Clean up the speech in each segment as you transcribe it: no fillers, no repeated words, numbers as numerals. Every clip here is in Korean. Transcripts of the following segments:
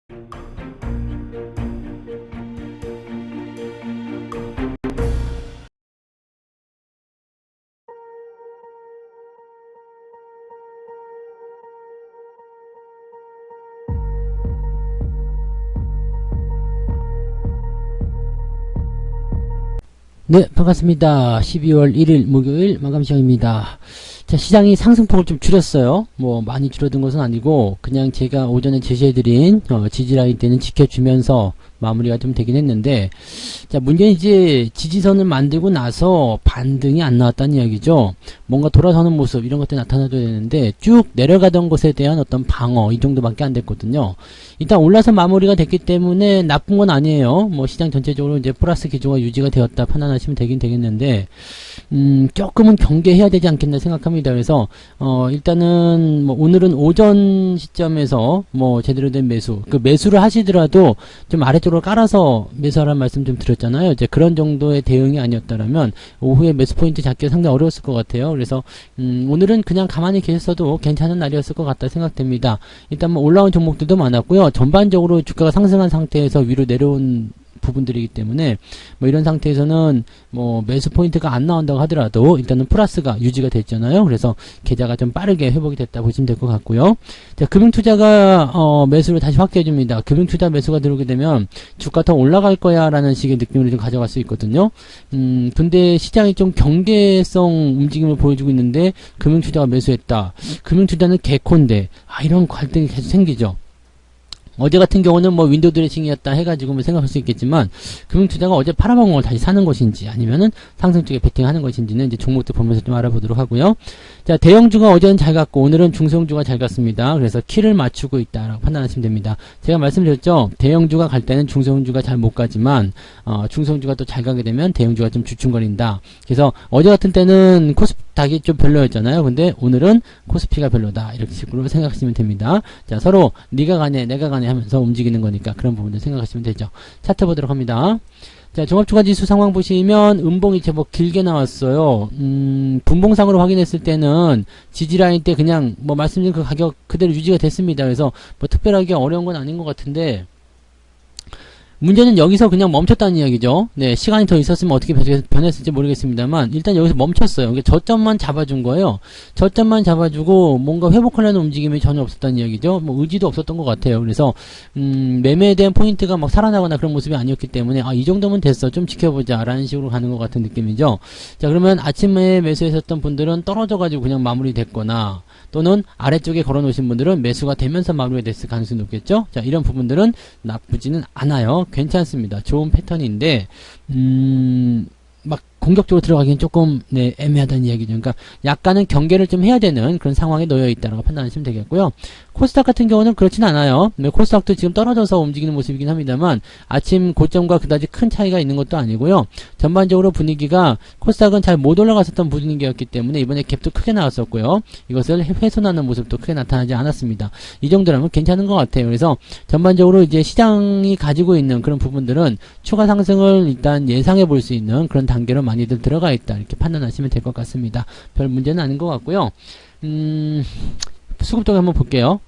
네, 반갑습니다. 12월 1일 목요일 마감 시간입니다. 자, 시장이 상승폭을 좀 줄였어요. 뭐 많이 줄어든 것은 아니고 그냥 제가 오전에 제시해드린 지지라인 때는 지켜주면서 마무리가 좀 되긴 했는데, 자, 문제는 이제 지지선을 만들고 나서 반등이 안 나왔다는 이야기죠. 뭔가 돌아서는 모습 이런 것들이 나타나줘야 되는데 쭉 내려가던 것에 대한 어떤 방어 이 정도밖에 안 됐거든요. 일단 올라서 마무리가 됐기 때문에 나쁜 건 아니에요. 뭐 시장 전체적으로 이제 플러스 기조가 유지가 되었다 판단하시면 되긴 되겠는데, 조금은 경계해야 되지 않겠나 생각합니다. 그래서 일단은 뭐 오늘은 오전 시점에서 뭐 제대로 된 매수, 그 매수를 하시더라도 좀 아래쪽으로 깔아서 매수하라는 말씀 좀 드렸잖아요. 이제 그런 정도의 대응이 아니었다라면 오후에 매수 포인트 잡기가 상당히 어려웠을 것 같아요. 그래서 오늘은 그냥 가만히 계셨어도 괜찮은 날이었을 것 같다 생각됩니다. 일단 뭐 올라온 종목들도 많았고요. 전반적으로 주가가 상승한 상태에서 위로 내려온 부분들이기 때문에 뭐 이런 상태에서는 뭐 매수 포인트가 안 나온다고 하더라도 일단은 플러스가 유지가 됐잖아요. 그래서 계좌가 좀 빠르게 회복이 됐다 보시면 될 것 같고요. 자, 금융투자가 매수를 다시 확대해 줍니다. 금융투자 매수가 들어오게 되면 주가 더 올라갈 거야 라는 식의 느낌을 좀 가져갈 수 있거든요. 근데 시장이 좀 경계성 움직임을 보여주고 있는데 금융투자가 매수했다. 금융투자는 개콘데 이런 갈등이 계속 생기죠. 어제 같은 경우는 뭐 윈도우 드레싱이었다 해가지고 뭐 생각할 수 있겠지만, 금융투자가 어제 팔아먹은 걸 다시 사는 것인지 아니면은 상승 쪽에 베팅하는 것인지는 이제 종목들 보면서 좀 알아보도록 하고요. 자, 대형주가 어제는 잘 갔고 오늘은 중소형주가 잘 갔습니다. 그래서 키를 맞추고 있다라고 판단하시면 됩니다. 제가 말씀드렸죠. 대형주가 갈 때는 중소형주가 잘 못 가지만 중소형주가 또 잘 가게 되면 대형주가 좀 주춤거린다. 그래서 어제 같은 때는 코스닥이 좀 별로였잖아요. 근데 오늘은 코스피가 별로다. 이렇게 식으로 생각하시면 됩니다. 자, 서로 네가 가네 내가 가네 하면서 움직이는 거니까 그런 부분들 생각하시면 되죠. 차트 보도록 합니다. 자, 종합주가지수 상황 보시면 음봉이 제법 길게 나왔어요. 분봉상으로 확인했을 때는 지지라인 때 그냥 뭐 말씀드린 그 가격 그대로 유지가 됐습니다. 그래서 뭐 특별하게 어려운 건 아닌 것 같은데, 문제는 여기서 그냥 멈췄다는 이야기죠. 네, 시간이 더 있었으면 어떻게 변했을지 모르겠습니다만 일단 여기서 멈췄어요. 그러니까 저점만 잡아준 거예요. 저점만 잡아주고 뭔가 회복하려는 움직임이 전혀 없었다는 이야기죠. 뭐 의지도 없었던 것 같아요. 그래서 매매에 대한 포인트가 막 살아나거나 그런 모습이 아니었기 때문에 이 정도면 됐어, 좀 지켜보자 라는 식으로 가는 것 같은 느낌이죠. 자, 그러면 아침에 매수했었던 분들은 떨어져가지고 그냥 마무리됐거나, 또는 아래쪽에 걸어놓으신 분들은 매수가 되면서 마무리가 됐을 가능성이 높겠죠. 자, 이런 부분들은 나쁘지는 않아요. 괜찮습니다. 좋은 패턴인데 막 공격적으로 들어가기는 조금 애매하다는 이야기죠. 그러니까 약간은 경계를 좀 해야 되는 그런 상황에 놓여 있다라고 판단하시면 되겠고요. 코스닥 같은 경우는 그렇진 않아요. 코스닥도 지금 떨어져서 움직이는 모습이긴 합니다만 아침 고점과 그다지 큰 차이가 있는 것도 아니고요. 전반적으로 분위기가 코스닥은 잘 못 올라갔었던 분위기였기 때문에 이번에 갭도 크게 나왔었고요. 이것을 훼손하는 모습도 크게 나타나지 않았습니다. 이 정도라면 괜찮은 것 같아요. 그래서 전반적으로 이제 시장이 가지고 있는 그런 부분들은 추가 상승을 일단 예상해 볼 수 있는 그런 단계로 많이들 들어가 있다, 이렇게 판단하시면 될 것 같습니다. 별 문제는 아닌 것 같고요. 수급 쪽에 한번 볼게요.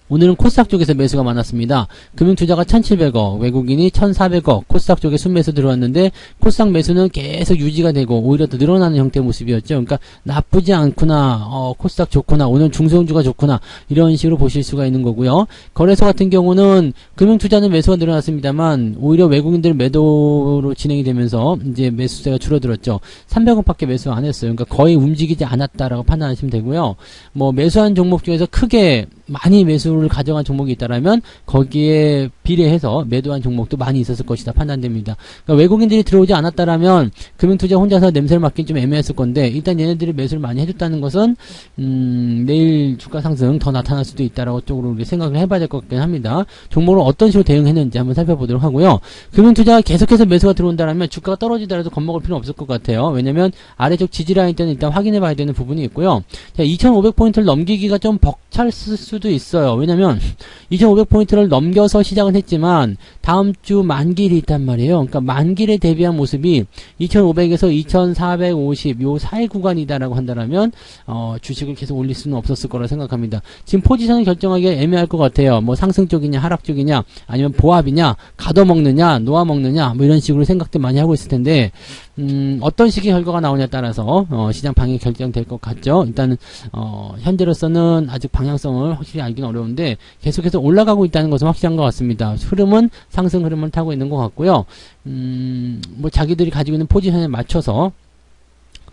오늘은 코스닥 쪽에서 매수가 많았습니다. 금융투자가 1700억, 외국인이 1400억, 코스닥 쪽에 순매수 들어왔는데 코스닥 매수는 계속 유지가 되고 오히려 더 늘어나는 형태의 모습이었죠. 그러니까 나쁘지 않구나, 코스닥 좋구나, 오늘 중소형주가 좋구나, 이런 식으로 보실 수가 있는 거고요. 거래소 같은 경우는 금융투자는 매수가 늘어났습니다만 오히려 외국인들 매도로 진행이 되면서 이제 매수세가 줄어들었죠. 300억밖에 매수 안 했어요. 그러니까 거의 움직이지 않았다라고 판단하시면 되고요. 뭐 매수한 종목 중에서 크게 많이 매수를 가져간 종목이 있다라면 거기에 비례해서 매도한 종목도 많이 있었을 것이다 판단됩니다. 그러니까 외국인들이 들어오지 않았다라면 금융투자 혼자서 냄새를 맡긴 좀 애매했을 건데, 일단 얘네들이 매수를 많이 해줬다는 것은 내일 주가 상승 더 나타날 수도 있다라고 쪽으로 우리 생각을 해봐야 될 것 같긴 합니다. 종목을 어떤 식으로 대응했는지 한번 살펴보도록 하고요. 금융투자가 계속해서 매수가 들어온다라면 주가가 떨어지더라도 겁먹을 필요는 없을 것 같아요. 왜냐면 아래쪽 지지라인 때는 일단 확인해봐야 되는 부분이 있고요. 자, 2500포인트를 넘기기가 좀 벅찰 수도 수도 있어요. 왜냐면 2500포인트를 넘겨서 시작은 했지만 다음 주 만기일이 있단 말이에요. 그러니까 만기일에 대비한 모습이 2500에서 2450 요 사이 구간이다라고 한다면 주식을 계속 올릴 수는 없었을 거라 생각합니다. 지금 포지션을 결정하기 애매할 것 같아요. 뭐 상승 쪽이냐 하락 쪽이냐 아니면 보합이냐 가둬먹느냐 놓아먹느냐 뭐 이런 식으로 생각들 많이 하고 있을 텐데 어떤 식의 결과가 나오냐에 따라서 시장 방향이 결정될 것 같죠. 일단은 현재로서는 아직 방향성을 확실히 알기는 어려운데 계속해서 올라가고 있다는 것은 확실한 것 같습니다. 흐름은 상승 흐름을 타고 있는 것 같고요. 뭐 자기들이 가지고 있는 포지션에 맞춰서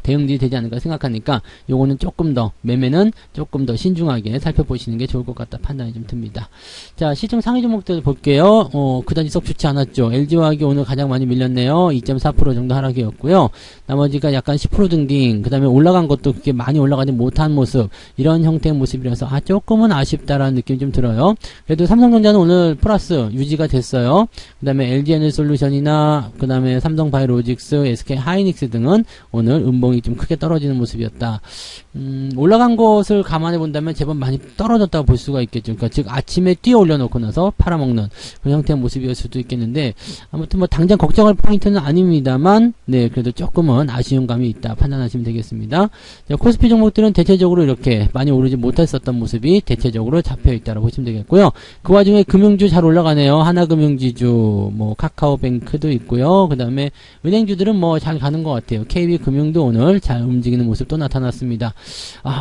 대응들이 되지 않을까 생각하니까 요거는 조금 더 매매는 조금 더 신중하게 살펴보시는 게 좋을 것 같다 판단이 좀 듭니다. 자, 시중 상위 종목들 볼게요. 그다지 썩 좋지 않았죠. LG화학이 오늘 가장 많이 밀렸네요. 2.4% 정도 하락이었고요. 나머지가 약간 10% 등등, 그 다음에 올라간 것도 그렇게 많이 올라가지 못한 모습, 이런 형태의 모습이라서 조금은 아쉽다라는 느낌이 좀 들어요. 그래도 삼성전자는 오늘 플러스 유지가 됐어요. 그 다음에 LG에너솔루션이나 그 다음에 삼성바이오로직스, SK하이닉스 등은 오늘 음봉이 좀 크게 떨어지는 모습이었다. 올라간 것을 감안해 본다면 제법 많이 떨어졌다고 볼 수가 있겠죠. 그러니까 즉 아침에 뛰어 올려놓고 나서 팔아먹는 그런 형태의 모습이었을 수도 있겠는데, 아무튼 뭐 당장 걱정할 포인트는 아닙니다만, 네, 그래도 조금은 아쉬운 감이 있다 판단하시면 되겠습니다. 자, 코스피 종목들은 대체적으로 이렇게 많이 오르지 못했었던 모습이 대체적으로 잡혀 있다고 보시면 되겠고요. 그 와중에 금융주 잘 올라가네요. 하나금융지주, 뭐 카카오뱅크도 있고요. 그 다음에 은행주들은 뭐 잘 가는 것 같아요. KB금융도 오늘 잘 움직이는 모습 또 나타났습니다.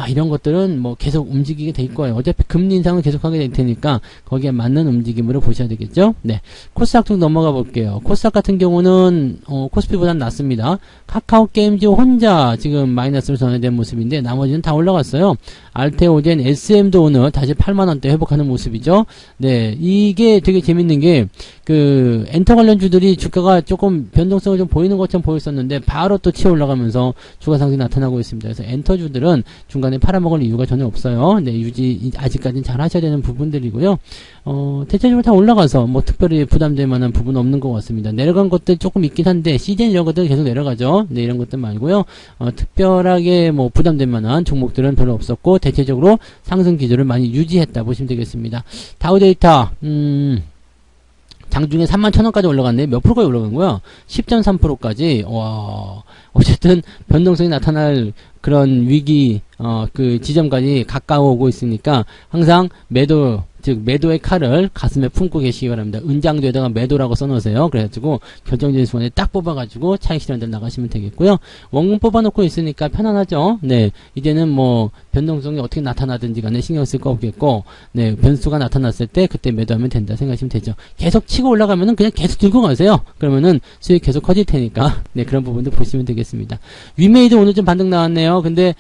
이런 것들은 뭐 계속 움직이게 될 거예요. 어차피 금리 인상은 계속하게 될 테니까 거기에 맞는 움직임으로 보셔야 되겠죠. 네, 코스닥 좀 넘어가 볼게요. 코스닥 같은 경우는 코스피보다는 낮습니다. 카카오게임즈 혼자 지금 마이너스로 전환된 모습인데 나머지는 다 올라갔어요. 알테오젠, SM도 오늘 다시 8만원대 회복하는 모습이죠. 네, 이게 되게 재밌는 게 그 엔터 관련주들이 주가가 조금 변동성을 좀 보이는 것처럼 보였었는데 바로 또 치어 올라가면서 주가 상승이 나타나고 있습니다. 그래서 엔터주들은 중간에 팔아먹을 이유가 전혀 없어요. 네, 유지 아직까지는 잘 하셔야 되는 부분들이고요. 대체적으로 다 올라가서 뭐 특별히 부담될 만한 부분은 없는 것 같습니다. 내려간 것들 조금 있긴 한데 CJ 이런 것들 계속 내려가죠. 네, 이런 것들 말고요. 특별하게 뭐 부담될 만한 종목들은 별로 없었고 대체적으로 상승 기조를 많이 유지했다 보시면 되겠습니다. 다우데이터 장중에 31,000원까지 올라갔네. 몇 프로까지 올라간 거야? 10.3%까지. 와, 어쨌든 변동성이 나타날 그런 위기 그 지점까지 가까워오고 있으니까 항상 매도, 즉 매도의 칼을 가슴에 품고 계시기 바랍니다. 은장도에다가 매도라고 써놓으세요. 그래가지고 결정적인 순간에 딱 뽑아가지고 차익 실현들 나가시면 되겠고요. 원금 뽑아놓고 있으니까 편안하죠. 네, 이제는 뭐 변동성이 어떻게 나타나든지 간에 신경 쓸 거 없겠고, 네, 변수가 나타났을 때 그때 매도하면 된다 생각하시면 되죠. 계속 치고 올라가면은 그냥 계속 들고 가세요. 그러면은 수익 계속 커질 테니까, 네, 그런 부분도 보시면 되겠습니다. 위메이드 오늘 좀 반등 나왔네요. 근데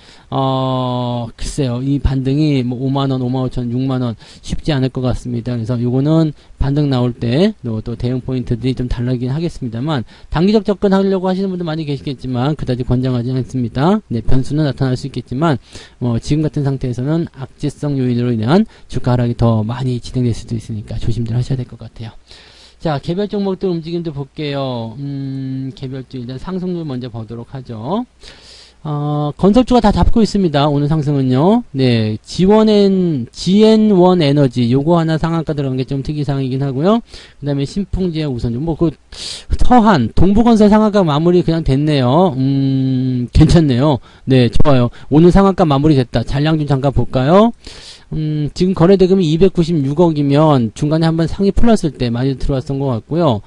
글쎄요, 이 반등이 뭐 5만원, 55,000원, 6만원 쉽지 않을 것 같습니다. 그래서 요거는 반등 나올 때 또 대응 포인트들이 좀 달라지긴 하겠습니다만, 단기적 접근하려고 하시는 분들 많이 계시겠지만 그다지 권장하지 않습니다. 네, 변수는 나타날 수 있겠지만 지금 같은 상태에서는 악재성 요인으로 인한 주가 하락이 더 많이 진행될 수도 있으니까 조심들 하셔야 될 것 같아요. 자, 개별 종목들 움직임도 볼게요. 개별주 일단 상승률 먼저 보도록 하죠. 건설주가 다 잡고 있습니다. 오늘 상승은요. 네, GN1 에너지 요거 하나 상한가 들어간 게 좀 특이사항이긴 하고요. 그 다음에 신풍지의 우선주 서한 동부건설 상한가 마무리 그냥 됐네요. 괜찮네요. 네, 좋아요. 오늘 상한가 마무리 됐다. 잔량 좀 잠깐 볼까요? 지금 거래대금이 296억이면 중간에 한번 상이 풀렸을 때 많이 들어왔던 것 같고요.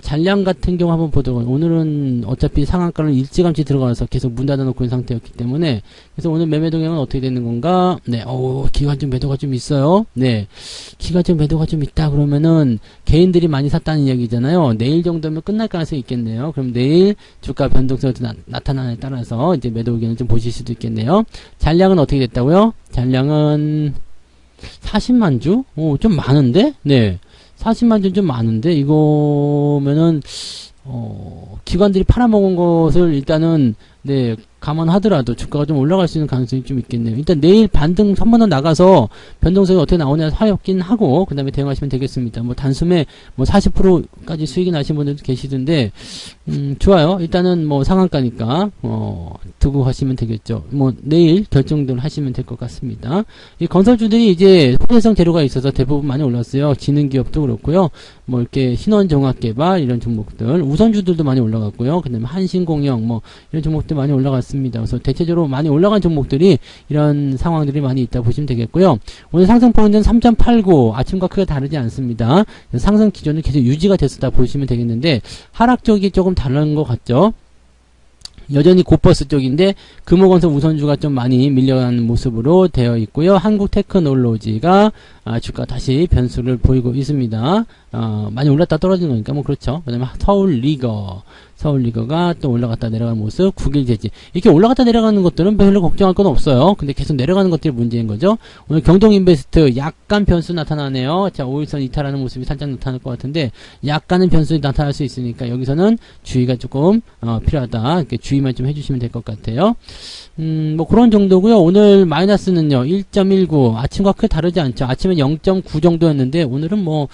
잔량 같은 경우 한번 보도록, 오늘은 어차피 상한가를 일찌감치 들어가서 계속 문 닫아놓고 있는 상태였기 때문에, 그래서 오늘 매매 동향은 어떻게 되는 건가? 네, 기관적 매도가 좀 있어요. 네, 기관적 매도가 좀 있다 그러면은 개인들이 많이 샀다는 이야기잖아요. 내일 정도면 끝날 가능성이 있겠네요. 그럼 내일 주가 변동성이 나타나에 따라서 이제 매도 의견을 좀 보실 수도 있겠네요. 잔량은 어떻게 됐다고요? 잔량은 40만 주? 좀 많은데? 네. 40만 주 좀 많은데, 이거면은, 기관들이 팔아먹은 것을 일단은, 네, 감안하더라도 주가가 좀 올라갈 수 있는 가능성이 좀 있겠네요. 일단 내일 반등 한 번 더 나가서 변동성이 어떻게 나오냐 살펴보긴 하고 그 다음에 대응하시면 되겠습니다. 뭐 단숨에 뭐 40%까지 수익이 나신 분들도 계시던데 좋아요. 일단은 뭐 상한가니까 두고 하시면 되겠죠. 뭐 내일 결정들 하시면 될 것 같습니다. 이 건설주들이 이제 호재성 재료가 있어서 대부분 많이 올랐어요. 지능기업도 그렇고요. 뭐 이렇게 신원종합개발 이런 종목들, 우선주들도 많이 올라갔고요. 그 다음에 한신공영 뭐 이런 종목들 많이 올라갔습니다. 그래서 대체적으로 많이 올라간 종목들이 이런 상황들이 많이 있다 보시면 되겠고요. 오늘 상승폭은 3.89 아침과 크게 다르지 않습니다. 상승 기존은 계속 유지가 됐었다 보시면 되겠는데 하락 쪽이 조금 다른 것 같죠. 여전히 고버스 쪽인데 금호건설 우선주가 좀 많이 밀려가는 모습으로 되어 있고요. 한국테크놀로지가 주가 다시 변수를 보이고 있습니다. 많이 올랐다 떨어지는 거니까 뭐 그렇죠. 그 다음에 서울리거가 또 올라갔다 내려가는 모습, 국일제지 이렇게 올라갔다 내려가는 것들은 별로 걱정할 건 없어요. 근데 계속 내려가는 것들이 문제인 거죠. 오늘 경동인베스트 약간 변수 나타나네요. 자, 5일선 이탈하는 모습이 살짝 나타날 것 같은데 약간은 변수 나타날 수 있으니까 여기서는 주의가 조금 필요하다. 이렇게 주의만 좀 해주시면 될 것 같아요. 뭐 그런 정도고요. 오늘 마이너스는요 1.19 아침과 크게 다르지 않죠. 아침엔 0.9 정도였는데 오늘은 뭐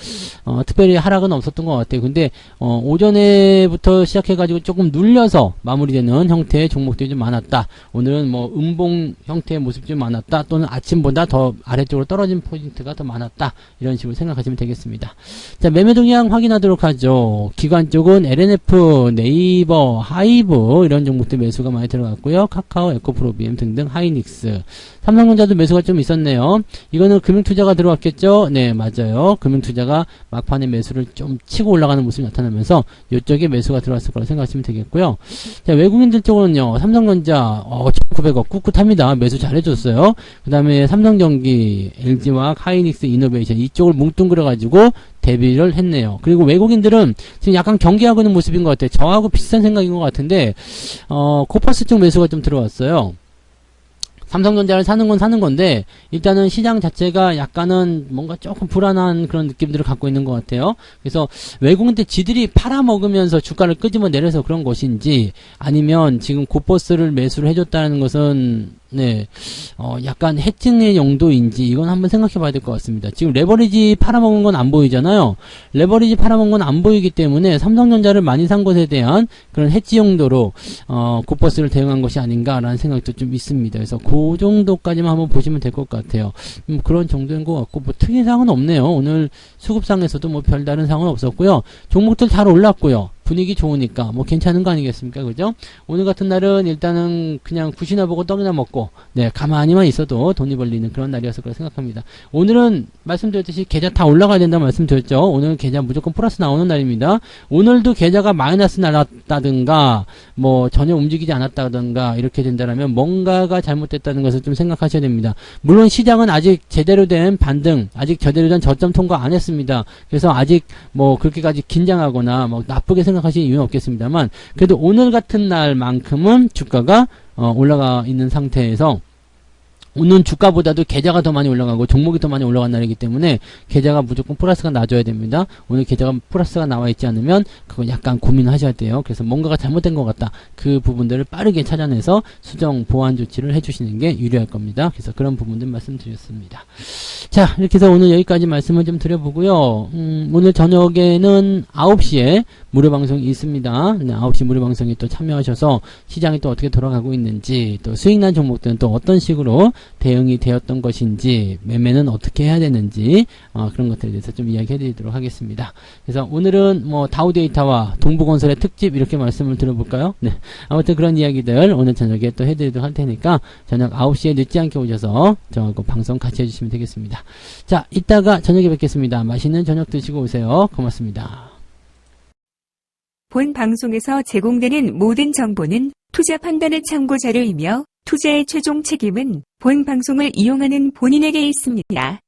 특별히 하락은 없었던 것 같아요. 근데 오전에부터 시작해가지고 조금 눌려서 마무리되는 형태의 종목들이 좀 많았다. 오늘은 뭐 음봉 형태의 모습이 좀 많았다. 또는 아침보다 더 아래쪽으로 떨어진 포인트가 더 많았다. 이런 식으로 생각하시면 되겠습니다. 자, 매매 동향 확인하도록 하죠. 기관 쪽은 LNF, 네이버, 하이브 이런 종목들 매수가 많이 들어갔고요. 카카오, 에코프로비엠 등등 하이닉스. 삼성전자도 매수가 좀 있었네요. 이거는 금융투자가 들어왔겠죠? 네, 맞아요. 금융투자가 막판에 매수를 좀 치고 올라가는 모습이 나타나면서 이쪽에 매수가 들어왔을 거라 생각하시면 되겠고요. 자, 외국인들 쪽으로는요. 삼성전자 1,900억 꿋꿋합니다. 매수 잘해줬어요. 그 다음에 삼성전기, LG화학, 하이닉스, 이노베이션 이쪽을 뭉뚱그려가지고 대비를 했네요. 그리고 외국인들은 지금 약간 경계하고 있는 모습인 것 같아요. 저하고 비슷한 생각인 것 같은데 코퍼스 쪽 매수가 좀 들어왔어요. 삼성전자를 사는 건 사는 건데 일단은 시장 자체가 약간은 뭔가 조금 불안한 그런 느낌들을 갖고 있는 것 같아요. 그래서 외국인들 지들이 팔아먹으면서 주가를 끄집어 내려서 그런 것인지 아니면 지금 고버스를 매수를 해줬다는 것은 네, 약간 해칭의 용도인지 이건 한번 생각해 봐야 될 것 같습니다. 지금 레버리지 팔아먹은 건 안 보이잖아요. 레버리지 팔아먹은 건 안 보이기 때문에 삼성전자를 많이 산 것에 대한 그런 해치 용도로 고버스를 대응한 것이 아닌가라는 생각도 좀 있습니다. 그래서 그 정도까지만 한번 보시면 될 것 같아요. 그런 정도인 것 같고 뭐 특이사항은 없네요. 오늘 수급상에서도 뭐 별다른 사항은 없었고요. 종목들 잘 올랐고요. 분위기 좋으니까 뭐 괜찮은 거 아니겠습니까? 그죠? 오늘 같은 날은 일단은 그냥 굿이나 보고 떡이나 먹고 네, 가만히만 있어도 돈이 벌리는 그런 날이어서 그렇게 생각합니다. 오늘은 말씀드렸듯이 계좌 다 올라가야 된다고 말씀드렸죠. 오늘은 계좌 무조건 플러스 나오는 날입니다. 오늘도 계좌가 마이너스 나왔다든가 뭐 전혀 움직이지 않았다든가 이렇게 된다면 뭔가가 잘못됐다는 것을 좀 생각하셔야 됩니다. 물론 시장은 아직 제대로 된 반등, 아직 제대로 된 저점 통과 안 했습니다. 그래서 아직 뭐 그렇게까지 긴장하거나 뭐 나쁘게 생각하실 이유는 없겠습니다만 그래도 오늘 같은 날만큼은 주가가 올라가 있는 상태에서 오늘 주가보다도 계좌가 더 많이 올라가고 종목이 더 많이 올라간 날이기 때문에 계좌가 무조건 플러스가 나줘야 됩니다. 오늘 계좌가 플러스가 나와 있지 않으면 그거 약간 고민하셔야 돼요. 그래서 뭔가가 잘못된 것 같다. 그 부분들을 빠르게 찾아내서 수정 보완 조치를 해주시는 게 유리할 겁니다. 그래서 그런 부분들 말씀드렸습니다. 자, 이렇게 해서 오늘 여기까지 말씀을 좀 드려보고요. 오늘 저녁에는 9시에 무료 방송이 있습니다. 네, 9시 무료 방송에 또 참여하셔서 시장이 또 어떻게 돌아가고 있는지 또 수익난 종목들은 또 어떤 식으로 대응이 되었던 것인지 매매는 어떻게 해야 되는지 그런 것들에 대해서 좀 이야기해 드리도록 하겠습니다. 그래서 오늘은 뭐 다우데이터와 동부건설의 특집 이렇게 말씀을 드려볼까요? 네, 아무튼 그런 이야기들 오늘 저녁에 또 해드리도록 할 테니까 저녁 9시에 늦지 않게 오셔서 저하고 방송 같이 해주시면 되겠습니다. 자, 이따가 저녁에 뵙겠습니다. 맛있는 저녁 드시고 오세요. 고맙습니다. 본 방송에서 제공되는 모든 정보는 투자 판단의 참고 자료이며 투자의 최종 책임은 본 방송을 이용하는 본인에게 있습니다.